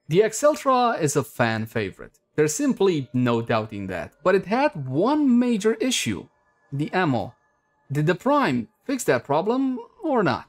The Acceltra is a fan favorite. There's simply no doubting that. But it had one major issue: the ammo. Did the Prime fix that problem or not?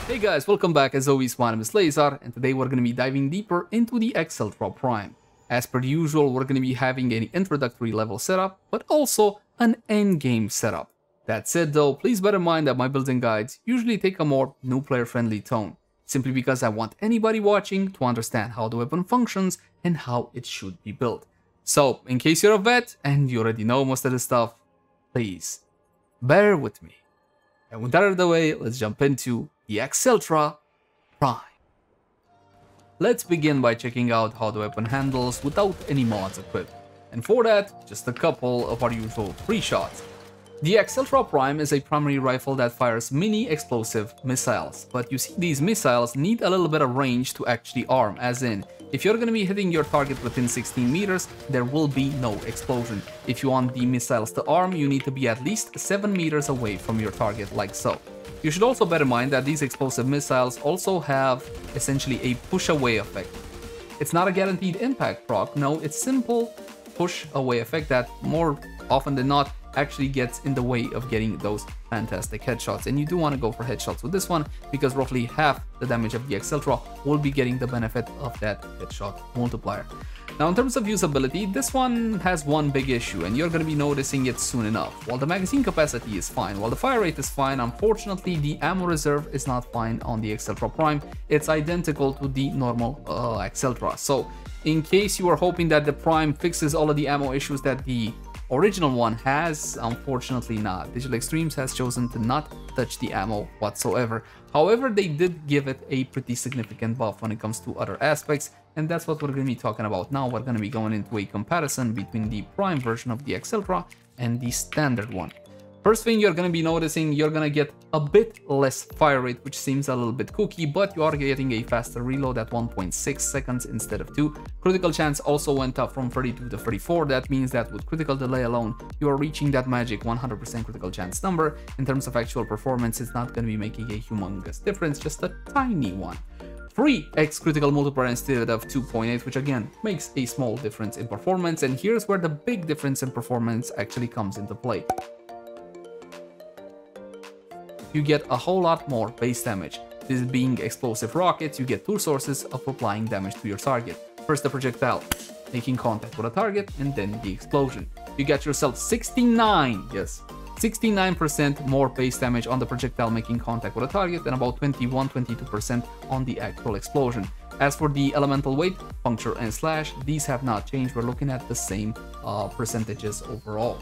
Hey guys, welcome back. As always, my name is Leyzar, and today we're going to be diving deeper into the Acceltra Prime. As per usual, we're going to be having an introductory level setup, but also an endgame setup. That said though, please bear in mind that my building guides usually take a more new player friendly tone, simply because I want anybody watching to understand how the weapon functions and how it should be built. So, in case you're a vet and you already know most of this stuff, please bear with me. And with that out of the way, let's jump into the Acceltra Prime. Let's begin by checking out how the weapon handles without any mods equipped. And for that, just a couple of our usual free shots. The Acceltra Prime is a primary rifle that fires mini explosive missiles, but you see, these missiles need a little bit of range to actually arm, as in, if you're going to be hitting your target within 16 meters, there will be no explosion. If you want the missiles to arm, you need to be at least 7 meters away from your target, like so. You should also bear in mind that these explosive missiles also have essentially a push away effect. It's not a guaranteed impact proc, no, it's simple push away effect that more often than not actually gets in the way of getting those fantastic headshots. And you do want to go for headshots with this one, because roughly half the damage of the Acceltra will be getting the benefit of that headshot multiplier. Now, in terms of usability, this one has one big issue, and you're going to be noticing it soon enough. While the magazine capacity is fine, while the fire rate is fine, unfortunately the ammo reserve is not fine on the Acceltra Prime. It's identical to the normal Acceltra. So in case you are hoping that the Prime fixes all of the ammo issues that the original one has, unfortunately not. Digital Extremes has chosen to not touch the ammo whatsoever. However, they did give it a pretty significant buff when it comes to other aspects, and that's what we're going to be talking about now. We're going to be going into a comparison between the Prime version of the Acceltra and the standard one. First thing you're going to be noticing, you're going to get a bit less fire rate, which seems a little bit kooky, but you are getting a faster reload at 1.6 seconds instead of 2. Critical chance also went up from 32 to 34. That means that with critical delay alone, you are reaching that magic 100% critical chance number. In terms of actual performance, it's not going to be making a humongous difference, just a tiny one. 3x critical multiplier instead of 2.8, which again makes a small difference in performance. And here's where the big difference in performance actually comes into play. You get a whole lot more base damage. This being explosive rockets, you get two sources of applying damage to your target. First, the projectile making contact with a target, and then the explosion. You get yourself 69% more base damage on the projectile making contact with a target, and about 22% on the actual explosion. As for the elemental weight, puncture and slash, these have not changed. We're looking at the same percentages overall.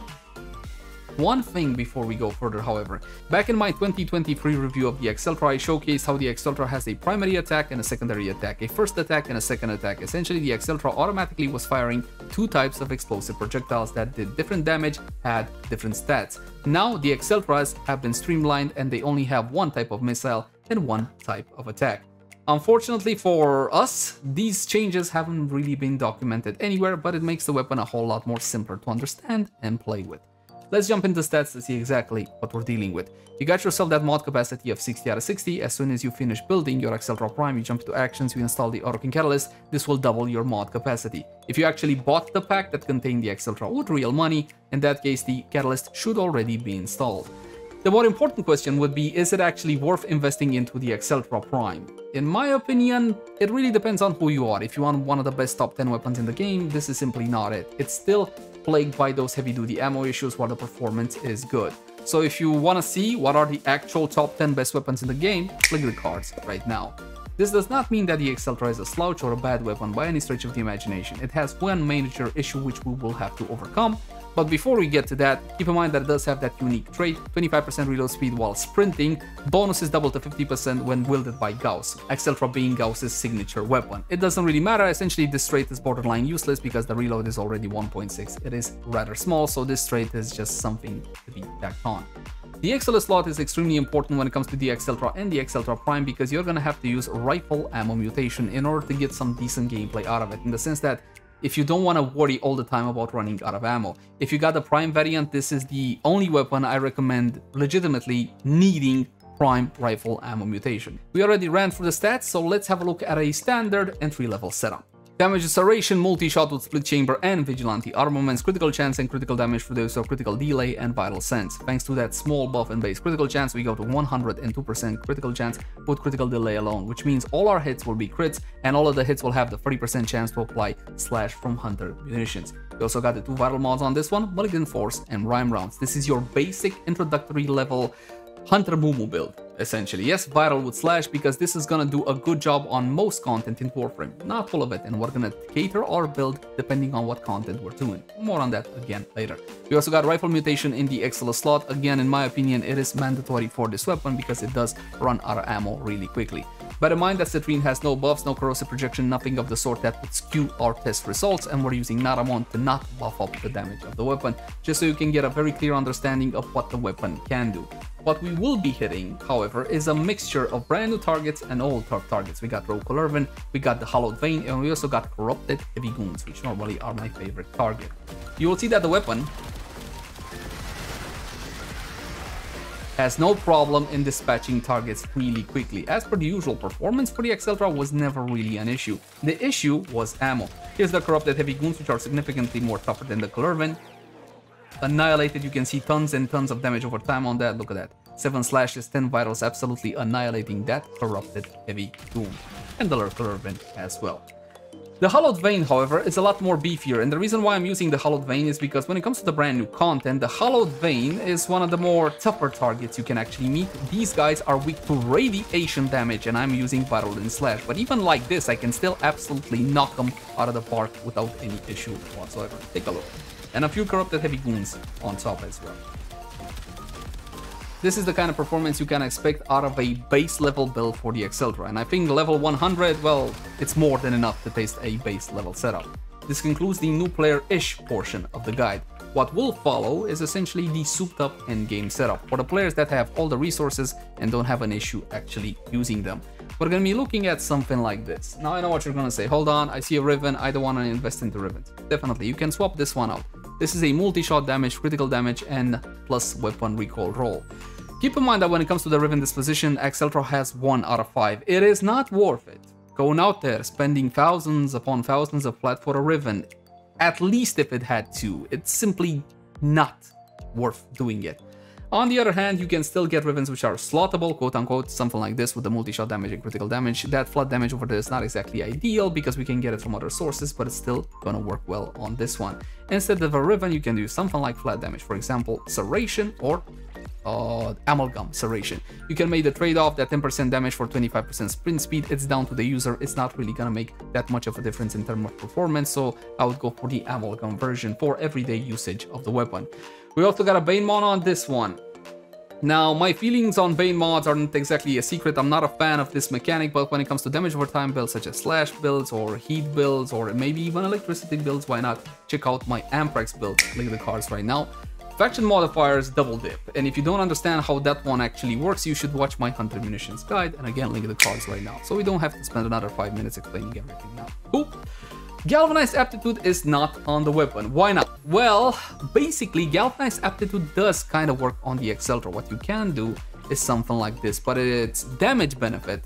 One thing before we go further, however, back in my 2023 review of the Acceltra, I showcased how the Acceltra has a primary attack and a secondary attack, a first attack and a second attack. Essentially, the Acceltra automatically was firing two types of explosive projectiles that did different damage, had different stats. Now, the Acceltras have been streamlined and they only have one type of missile and one type of attack. Unfortunately for us, these changes haven't really been documented anywhere, but it makes the weapon a whole lot more simpler to understand and play with. Let's jump into stats to see exactly what we're dealing with. You got yourself that mod capacity of 60 out of 60. As soon as you finish building your Acceltra Prime, you jump to actions, you install the Auto Catalyst. This will double your mod capacity. If you actually bought the pack that contained the Acceltra with real money, in that case the catalyst should already be installed. The more important question would be, is it actually worth investing into the Acceltra Prime? In my opinion, it really depends on who you are. If you want one of the best top 10 weapons in the game, this is simply not it. It's still plagued by those heavy-duty ammo issues while the performance is good. So if you want to see what are the actual top 10 best weapons in the game, click the cards right now. This does not mean that the Acceltra is a slouch or a bad weapon by any stretch of the imagination. It has one major issue which we will have to overcome, But before we get to that, keep in mind that it does have that unique trait, 25% reload speed while sprinting, bonus is doubled to 50% when wielded by Gauss, Acceltra being Gauss's signature weapon. It doesn't really matter, essentially this trait is borderline useless because the reload is already 1.6. It is rather small, so this trait is just something to be tacked on. The XL slot is extremely important when it comes to the Acceltra and the Acceltra Prime because you're gonna have to use rifle ammo mutation in order to get some decent gameplay out of it, in the sense that if you don't want to worry all the time about running out of ammo. If you got the Prime variant, this is the only weapon I recommend legitimately needing Prime rifle ammo mutation. We already ran through the stats, so let's have a look at a standard entry-level setup. Damage acceleration, multi-shot with split chamber and vigilante armaments, critical chance and critical damage for those of critical delay and vital sense. Thanks to that small buff and base critical chance, we go to 102% critical chance with critical delay alone, which means all our hits will be crits and all of the hits will have the 30% chance to apply slash from hunter munitions. We also got the 2 vital mods on this one, Mulligan Force and Rhyme Rounds. This is your basic introductory level Hunter Mumu build, essentially. Yes, viral with slash because this is gonna do a good job on most content in Warframe, not all of it, and we're gonna cater our build depending on what content we're doing. More on that again later. We also got rifle mutation in the XL slot. Again, in my opinion, it is mandatory for this weapon because it does run out of ammo really quickly. Bear in mind that Citrine has no buffs, no corrosive projection, nothing of the sort that would skew our test results, and we're using Naramon to not buff up the damage of the weapon, just so you can get a very clear understanding of what the weapon can do. What we will be hitting, however, is a mixture of brand new targets and old targets. We got Rogue Colurvan, we got the Hollowed Vein, and we also got Corrupted Heavy Goons, which normally are my favorite target. You will see that the weapon has no problem in dispatching targets really quickly. As per the usual, performance for the Acceltra was never really an issue. The issue was ammo. Here's the Corrupted Heavy Goons, which are significantly more tougher than the Colurvan. Annihilated, you can see tons and tons of damage over time on that. Look at that. 7 slashes, 10 vitals, absolutely annihilating that Corrupted Heavy Goon. And the Colurvan as well. The Hollowed Vein, however, is a lot more beefier, and the reason why I'm using the Hollowed Vein is because when it comes to the brand new content, the Hollowed Vein is one of the more tougher targets you can actually meet. These guys are weak to radiation damage, and I'm using Vital and Slash, but even like this, I can still absolutely knock them out of the park without any issue whatsoever. Take a look. And a few Corrupted Heavy Goons on top as well. This is the kind of performance you can expect out of a base level build for the Acceltra, and I think level 100, well, it's more than enough to taste a base level setup. This concludes the new player-ish portion of the guide. What will follow is essentially the souped up endgame setup for the players that have all the resources and don't have an issue actually using them. We're going to be looking at something like this. Now I know what you're going to say, hold on, I see a Riven, I don't want to invest into Rivens. Definitely, you can swap this one out. This is a multi-shot damage, critical damage, and plus weapon recall roll. Keep in mind that when it comes to the Riven disposition, Acceltra has 1 out of 5. It is not worth it going out there, spending thousands upon thousands of flat for a Riven, at least if it had 2. It's simply not worth doing it. On the other hand, you can still get Rivens which are slottable, quote-unquote, something like this with the multi-shot damage and critical damage. That flat damage over there is not exactly ideal because we can get it from other sources, but it's still gonna work well on this one. Instead of a Riven, you can do something like flat damage, for example, Serration or Amalgam Serration. You can make the trade-off, that 10% damage for 25% sprint speed. It's down to the user. It's not really gonna make that much of a difference in terms of performance, so I would go for the Amalgam version for everyday usage of the weapon. We also got a Bane mod on this one. Now, my feelings on Bane mods aren't exactly a secret. I'm not a fan of this mechanic, but when it comes to damage over time builds such as slash builds or heat builds or maybe even electricity builds, why not check out my Amprex build, link in the cards right now. Faction modifiers double dip, and if you don't understand how that one actually works, you should watch my Hunter Munitions guide, and again, link in the cards right now, so we don't have to spend another 5 minutes explaining everything now. Cool. Galvanized Aptitude is not on the weapon. Why not? Well, basically, Galvanized Aptitude does kind of work on the Acceltra. What you can do is something like this, but its damage benefit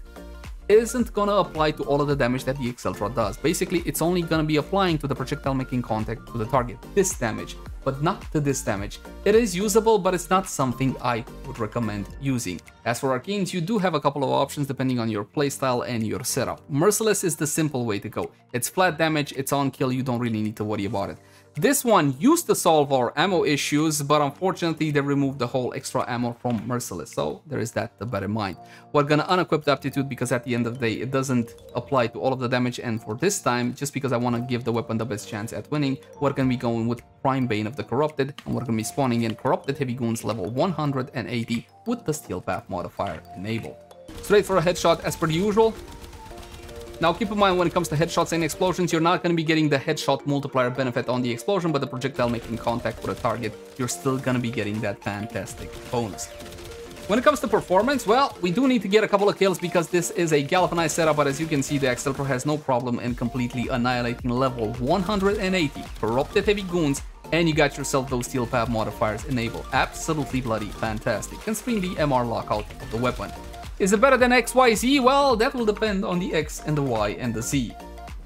isn't gonna apply to all of the damage that the Acceltra does. Basically, it's only gonna be applying to the projectile making contact to the target, this damage, but not to this damage. It is usable, but it's not something I would recommend using. As for arcanes, you do have a couple of options depending on your playstyle and your setup. Merciless is the simple way to go. It's flat damage, it's on kill, you don't really need to worry about it. This one used to solve our ammo issues, but unfortunately they removed the whole extra ammo from Merciless, so there is that to bear in mind. We're gonna unequip the Aptitude because at the end of the day it doesn't apply to all of the damage, and for this time, just because I want to give the weapon the best chance at winning, we're gonna be going with Prime Bane of the Corrupted, and we're gonna be spawning in Corrupted Heavy Goons level 180 with the Steel Path modifier enabled. Straight for a headshot as per the usual. Now keep in mind, when it comes to headshots and explosions, you're not going to be getting the headshot multiplier benefit on the explosion, but the projectile making contact with a target, you're still going to be getting that fantastic bonus. When it comes to performance, well, we do need to get a couple of kills because this is a galvanized setup, but as you can see, the Acceltra has no problem in completely annihilating level 180 Corrupted Heavy Goons, and you got yourself those Steel Path modifiers enabled. Absolutely bloody fantastic, considering the MR lockout of the weapon. Is it better than X, Y, Z? Well, that will depend on the X and the Y and the Z.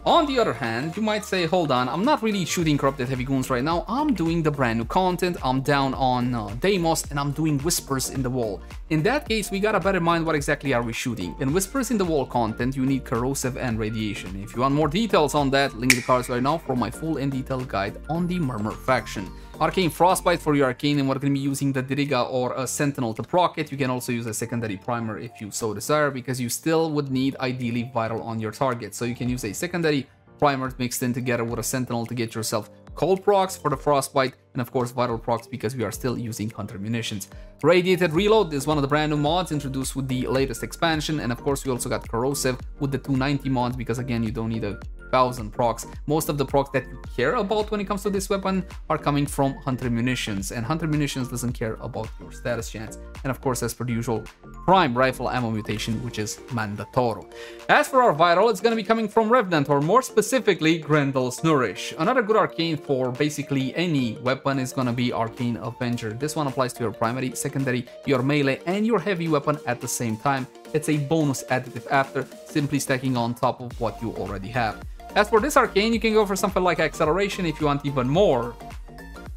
On the other hand, you might say, hold on, I'm not really shooting Corrupted Heavy Goons right now, I'm doing the brand new content, I'm down on Deimos, and I'm doing Whispers in the Wall. In that case, we gotta bear in mind what exactly are we shooting. In Whispers in the Wall content, you need Corrosive and Radiation. If you want more details on that, link in the cards right now for my full and detailed guide on the Murmur faction. Arcane Frostbite for your Arcane, and we're going to be using the Diriga or a Sentinel to proc it. You can also use a secondary primer if you so desire, because you still would need ideally Vital on your target. So you can use a secondary primer mixed in together with a Sentinel to get yourself cold procs for the Frostbite, and of course Vital procs because we are still using Hunter munitions. Radiated Reload is one of the brand new mods introduced with the latest expansion, and of course we also got Corrosive with the 290 mods because again you don't need a 1000 procs. Most of the procs that you care about when it comes to this weapon are coming from Hunter munitions, and Hunter munitions doesn't care about your status chance. And of course, as per the usual, Prime Rifle ammo mutation, which is mandatory. As for our Vital, it's going to be coming from Revenant, or more specifically Grendel's Nourish. Another good arcane for basically any weapon is going to be Arcane Avenger. This one applies to your primary, secondary, your melee, and your heavy weapon at the same time. It's a bonus additive after, simply stacking on top of what you already have. As for this arcane, you can go for something like Acceleration if you want even more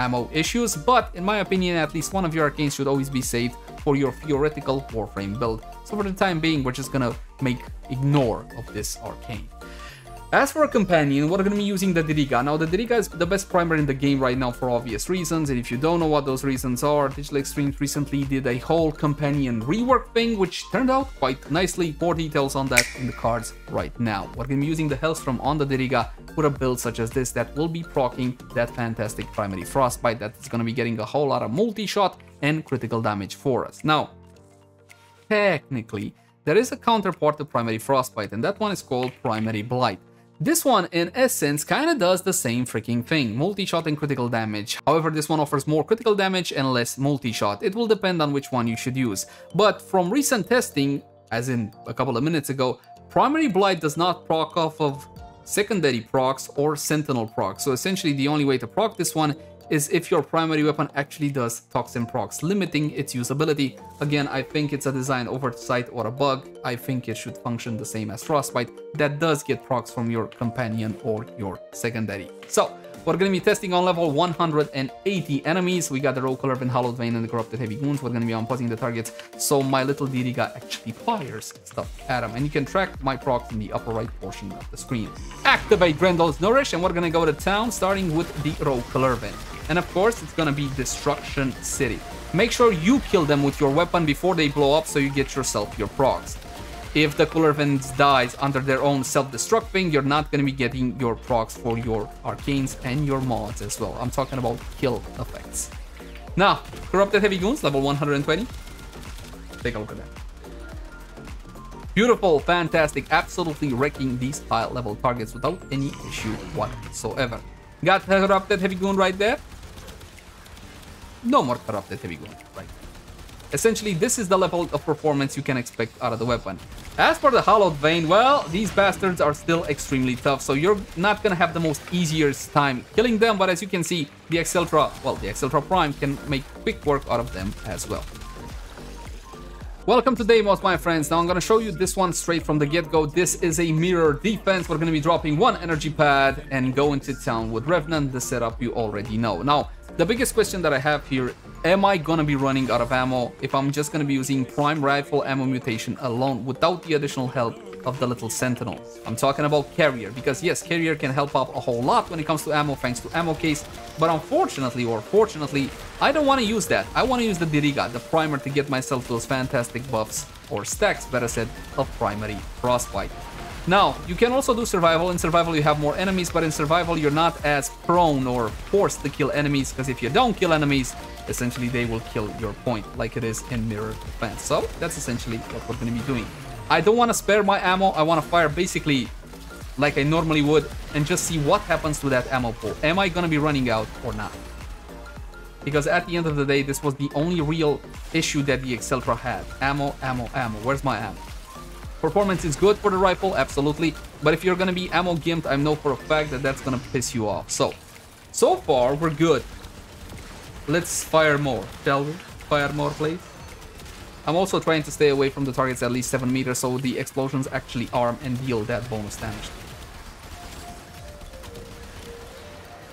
ammo issues, but in my opinion, at least one of your arcanes should always be saved for your theoretical Warframe build. So for the time being, we're just gonna make ignore of this arcane. As for a companion, we're going to be using the Diriga. Now, the Diriga is the best primer in the game right now for obvious reasons, and if you don't know what those reasons are, Digital Extremes recently did a whole companion rework thing, which turned out quite nicely. More details on that in the cards right now. We're going to be using the Hellstrom on the Diriga with a build such as this that will be proccing that fantastic primary Frostbite that's going to be getting a whole lot of multi-shot and critical damage for us. Now, technically, there is a counterpart to primary Frostbite, and that one is called Primary Blight. This one, in essence, kinda does the same freaking thing, multi-shot and critical damage. However, this one offers more critical damage and less multi-shot. It will depend on which one you should use. But from recent testing, as in a couple of minutes ago, Primary Blight does not proc off of secondary procs or Sentinel procs. So essentially, the only way to proc this one is if your primary weapon actually does Toxin procs, limiting its usability. Again, I think it's a design oversight or a bug. I think it should function the same as Frostbite. That does get procs from your companion or your secondary. So, we're going to be testing on level 180 enemies. We got the Rogue Curve and Hallowed Vein and the Corrupted Heavy Goons. We're going to be unpausing the targets, so my little Diriga actually fires stuff at them. And you can track my procs in the upper right portion of the screen. Activate Grendel's Nourish, and we're going to go to town, starting with the Rogue Curve. And of course, it's going to be Destruction City. Make sure you kill them with your weapon before they blow up, so you get yourself your procs. If the Cullervens dies under their own self-destruct thing, you're not going to be getting your procs for your arcanes and your mods as well. I'm talking about kill effects. Now, Corrupted Heavy Goons, level 120. Take a look at that. Beautiful, fantastic, absolutely wrecking these high level targets without any issue whatsoever. Got Corrupted Heavy Goon right there. No more Corrupted Heavy Goon right there. Essentially, this is the level of performance you can expect out of the weapon. As for the Hallowed Vein, well, these bastards are still extremely tough, so you're not gonna have the most easiest time killing them, but as you can see, the Acceltra, well, the Acceltra Prime can make quick work out of them as well. Welcome to Deimos, my friends. Now I'm gonna show you this one straight from the get-go. This is a mirror defense. We're gonna be dropping one energy pad and go into town with Revenant, the setup you already know. Now, the biggest question that I have here, am I gonna be running out of ammo if I'm just gonna be using Prime Rifle ammo mutation alone without the additional help of the little sentinel. I'm talking about carrier, because yes, carrier can help out a whole lot when it comes to ammo, thanks to ammo case, but unfortunately, or fortunately, I don't want to use that. I want to use the Diriga, the primer, to get myself those fantastic buffs, or stacks, better said, of primary frostbite. Now, you can also do survival. In survival, you have more enemies, but in survival, you're not as prone or forced to kill enemies, because if you don't kill enemies, essentially they will kill your point, like it is in mirror defense. So that's essentially what we're going to be doing. I don't want to spare my ammo. I want to fire basically like I normally would and just see what happens to that ammo pool. Am I going to be running out or not? Because at the end of the day, this was the only real issue that the Acceltra had. Ammo, ammo, ammo. Where's my ammo? Performance is good for the rifle, absolutely. But if you're going to be ammo gimped, I know for a fact that that's going to piss you off. So far, we're good. Let's fire more, shall we? Fire more, please. I'm also trying to stay away from the targets at least 7 meters, so the explosions actually arm and deal that bonus damage.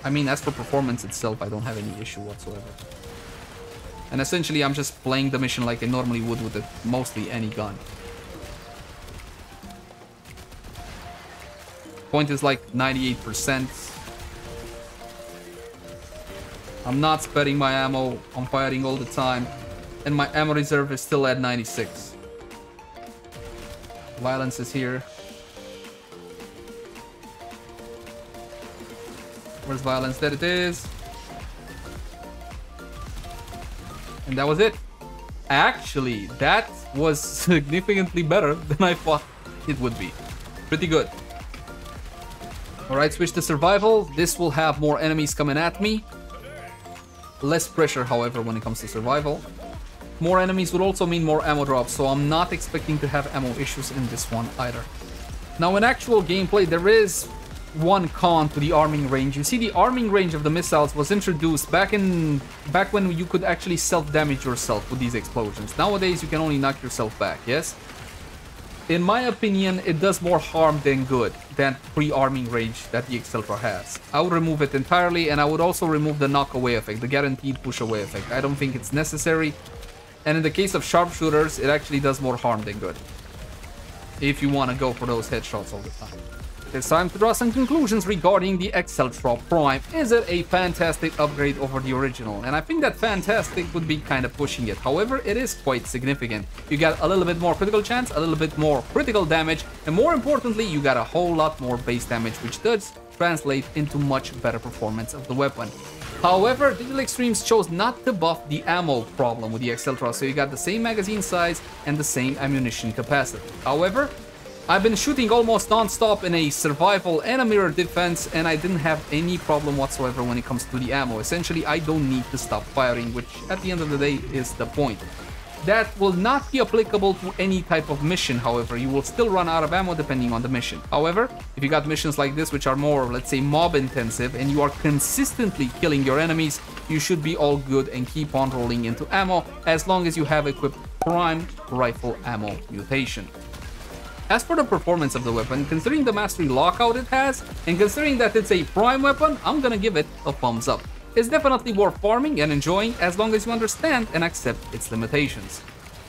I mean, as for performance itself, I don't have any issue whatsoever. And essentially, I'm just playing the mission like I normally would with mostly any gun. Point is like 98%. I'm not sparing my ammo. I'm firing all the time. And my ammo reserve is still at 96. Violence is here. Where's violence? There it is. And that was it. Actually, that was significantly better than I thought it would be. Pretty good. Alright, switch to survival. This will have more enemies coming at me. Less pressure, however, when it comes to survival. More enemies would also mean more ammo drops, so I'm not expecting to have ammo issues in this one either. Now, in actual gameplay, there is one con to the arming range. You see, the arming range of the missiles was introduced back when you could actually self-damage yourself with these explosions. Nowadays, you can only knock yourself back, yes? In my opinion, it does more harm than good, than pre-arming range that the Acceltra has. I would remove it entirely, and I would also remove the knock-away effect, the guaranteed push-away effect. I don't think it's necessary. And in the case of sharpshooters, it actually does more harm than good, if you want to go for those headshots all the time. It's time to draw some conclusions regarding the Acceltra Prime. Is it a fantastic upgrade over the original? And I think that fantastic would be kind of pushing it. However, it is quite significant. You got a little bit more critical chance, a little bit more critical damage, and more importantly, you got a whole lot more base damage, which does translate into much better performance of the weapon. However, Digital Extremes chose not to buff the ammo problem with the Acceltra, so you got the same magazine size and the same ammunition capacity. However, I've been shooting almost non-stop in a survival and a mirror defense, and I didn't have any problem whatsoever when it comes to the ammo. Essentially, I don't need to stop firing, which at the end of the day is the point. That will not be applicable to any type of mission, however. You will still run out of ammo depending on the mission. However, if you got missions like this, which are more, let's say, mob intensive, and you are consistently killing your enemies, you should be all good and keep on rolling into ammo, as long as you have equipped Prime Rifle Ammo Mutation. As for the performance of the weapon, considering the mastery lockout it has, and considering that it's a prime weapon, I'm gonna give it a thumbs up. It's definitely worth farming and enjoying as long as you understand and accept its limitations.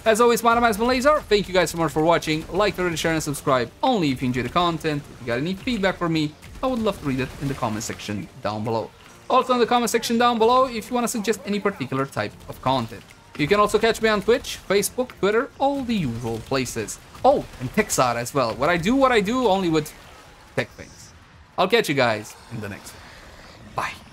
As always, my name has been Leyzar. Thank you guys so much for watching. Like, share, and subscribe only if you enjoy the content. If you got any feedback for me, I would love to read it in the comment section down below. Also in the comment section down below if you want to suggest any particular type of content. You can also catch me on Twitch, Facebook, Twitter, all the usual places. Oh, and Pixar as well. What I do only with tech things. I'll catch you guys in the next one. Bye.